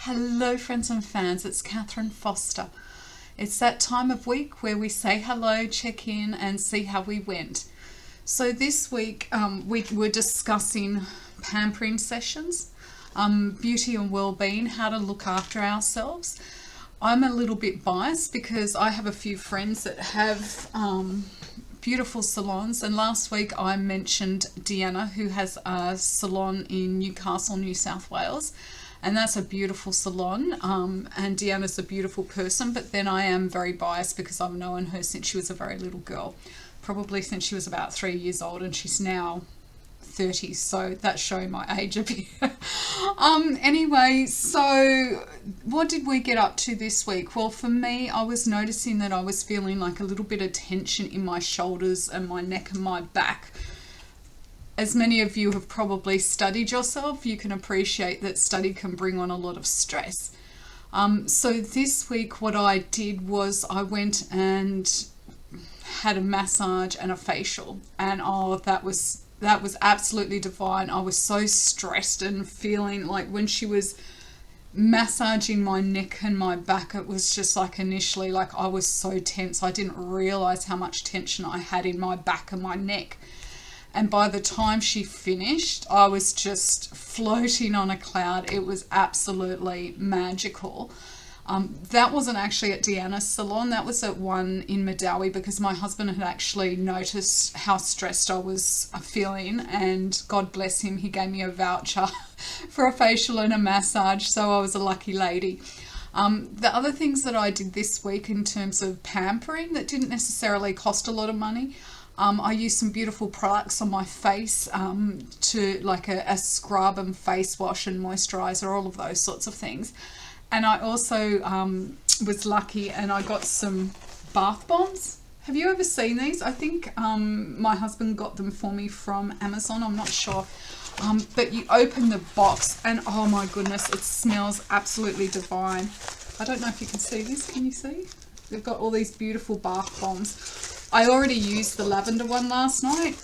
Hello friends and fans, it's Katherinefoster. It's that time of week where we say hello, check in and see how we went. So this week we were discussing pampering sessions, beauty and well-being, how to look after ourselves. I'm a little bit biased because I have a few friends that have beautiful salons, and last week I mentioned Deanna, who has a salon in Newcastle, New South Wales. And that's a beautiful salon, and Deanna's a beautiful person, but then I am very biased because I've known her since she was a very little girl, probably since she was about 3 years old, and she's now 30, so that's showing my age a bit. Anyway, so what did we get up to this week? Well, for me, I was noticing that I was feeling like a little bit of tension in my shoulders and my neck and my back. As many of you have probably studied yourself, you can appreciate that study can bring on a lot of stress. So this week what I did was I went and had a massage and a facial, and that was absolutely divine. I was so stressed and feeling like when she was massaging my neck and my back, it was just like initially like I was so tense. I didn't realize how much tension I had in my back and my neck. And by the time she finished, I was just floating on a cloud. It was absolutely magical. That wasn't actually at Deanna's salon. That was at one in Madawi, because my husband had actually noticed how stressed I was feeling. And God bless him, he gave me a voucher for a facial and a massage. So I was a lucky lady. The other things that I did this week in terms of pampering that didn't necessarily cost a lot of money, I used some beautiful products on my face, to like a scrub and face wash and moisturizer, all of those sorts of things. And I also was lucky and I got some bath bombs. Have you ever seen these? I think my husband got them for me from Amazon, I'm not sure. But you open the box and oh my goodness, it smells absolutely divine. I don't know if you can see this, can you see? They've got all these beautiful bath bombs. I already used the lavender one last night,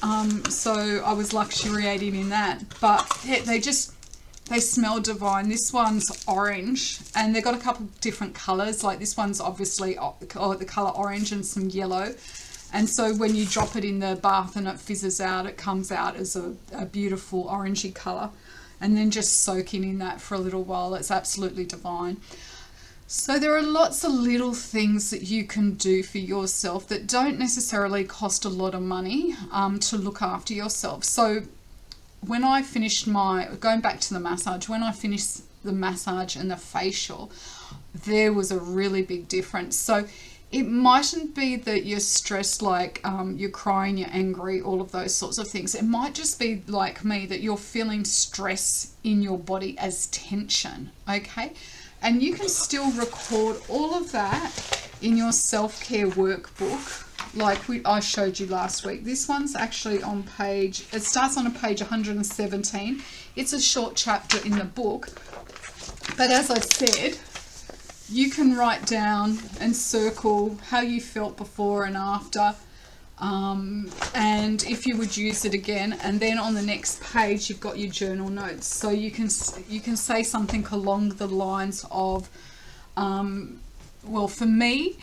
so I was luxuriating in that. But yeah, they smell divine. This one's orange, and they've got a couple of different colours. Like this one's obviously the colour orange and some yellow. And so when you drop it in the bath and it fizzes out, it comes out as a beautiful orangey colour. And then just soaking in that for a little while, it's absolutely divine. So there are lots of little things that you can do for yourself that don't necessarily cost a lot of money to look after yourself. So when I finished going back to the massage, when I finished the massage and the facial, there was a really big difference. So it mightn't be that you're stressed, like you're crying, you're angry, all of those sorts of things. It might just be like me, that you're feeling stress in your body as tension, okay? And you can still record all of that in your self-care workbook, like I showed you last week. This one's actually it starts on page 117. It's a short chapter in the book. But as I said, you can write down and circle how you felt before and after, and if you would use it again. And then on the next page you've got your journal notes, so you can say something along the lines of well, for me,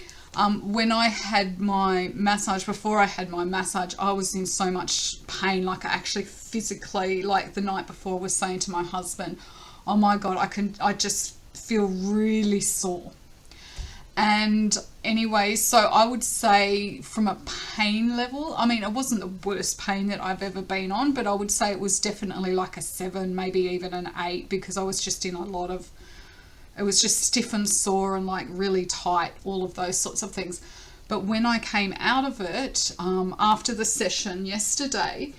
when I had my massage, before I had my massage, I was in so much pain, like I actually physically, like the night before, was saying to my husband, oh my God, I just feel really sore. And anyway, so I would say from a pain level, I mean, it wasn't the worst pain that I've ever been on, but I would say it was definitely like a 7, maybe even an 8, because I was just in it was just stiff and sore and like really tight, all of those sorts of things. But when I came out of it, after the session yesterday,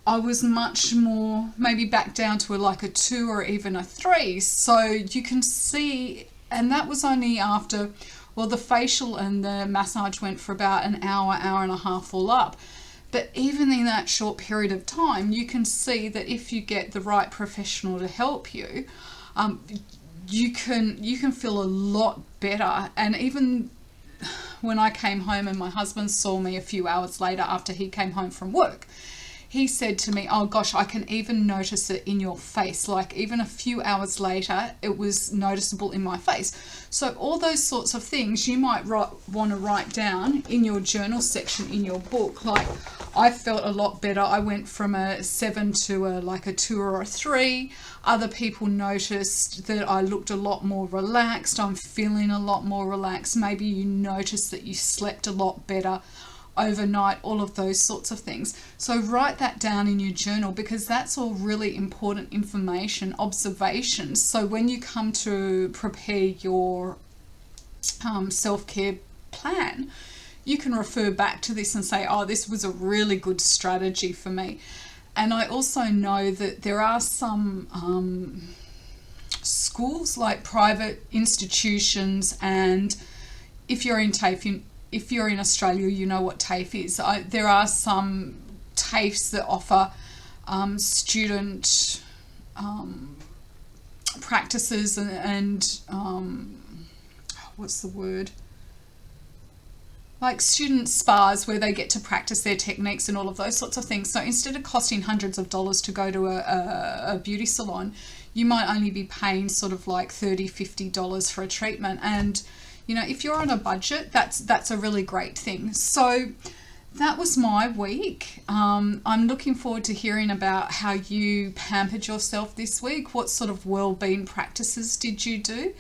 I was much more, maybe back down to like a 2 or even a 3. So you can see, and that was only after, well, the facial and the massage went for about an hour and a half all up. But even in that short period of time, you can see that if you get the right professional to help you, you can feel a lot better. And even when I came home and my husband saw me a few hours later after he came home from work, he said to me, oh gosh, I can even notice it in your face. Like even a few hours later, it was noticeable in my face. So all those sorts of things you might want to write down in your journal section in your book. Like I felt a lot better. I went from a 7 to a 2 or a 3. Other people noticed that I looked a lot more relaxed. I'm feeling a lot more relaxed. Maybe you noticed that you slept a lot better overnight, all of those sorts of things. So write that down in your journal, because that's all really important information, observations. So when you come to prepare your self-care plan, you can refer back to this and say, oh, this was a really good strategy for me. And I also know that there are some schools, like private institutions, and if you're in TAFE, if you're in Australia, you know what TAFE is. There are some TAFEs that offer student practices and what's the word? Like student spas where they get to practice their techniques and all of those sorts of things. So instead of costing hundreds of dollars to go to a beauty salon, you might only be paying sort of like $30, $50 for a treatment. And you know, if you're on a budget, that's a really great thing. So that was my week. I'm looking forward to hearing about how you pampered yourself this week. What sort of well-being practices did you do?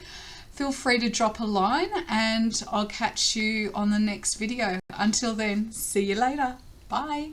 Feel free to drop a line and I'll catch you on the next video. Until then, see you later. Bye.